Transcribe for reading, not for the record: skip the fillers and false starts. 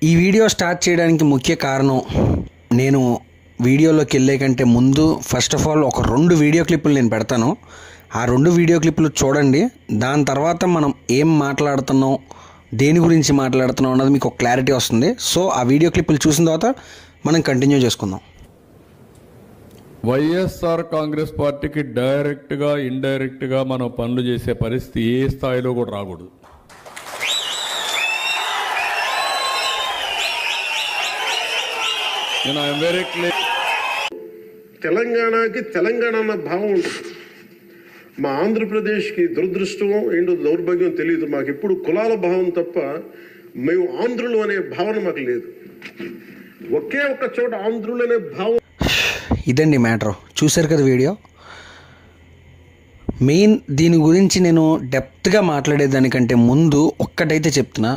ఈ video start చేయడానికి ముఖ్య కారణం, నేను వీడియోలోకి వెళ్ళే కంటే ముందు ఫస్ట్ ఆఫ్ ఆల్ ఒక 2 వీడియో క్లిప్పులు నేను పెడతాను. ఆ 2 వీడియో క్లిప్పులు చూడండి. దాని తర్వాత మనం ఏం మాట్లాడుతున్నాం, దేని గురించి మాట్లాడుతున్నాం అన్నది మీకు ఒక క్లారిటీ వస్తుంది. సో ఆ వీడియో క్లిప్పులు చూసిన తర్వాత మనం కంటిన్యూ చేసుకుందాం. వైఎస్ఆర్ కాంగ్రెస్ పార్టీకి డైరెక్ట్గా ఇండైరెక్ట్గా మనం పనులు చేసే పరిస్థితి ఏ స్థాయిలో కూడా రాకూడదు. తెలంగాణకి తెలంగాణ అన్న భావం ఉంటుంది. మా ఆంధ్రప్రదేశ్కి దురదృష్టం ఏంటో దౌర్భాగ్యం తెలియదు. మాకు ఎప్పుడు కులాల భావం తప్ప మేము ఆంధ్రులు అనే భావన మాకు లేదు. ఒకే ఒక్క చోట ఆంధ్రులు అనే భావం. ఇదండి మ్యాటర్. చూశారు కదా వీడియో. మెయిన్ దీని గురించి నేను డెప్త్గా మాట్లాడేదానికంటే ముందు ఒక్కటైతే చెప్తున్నా,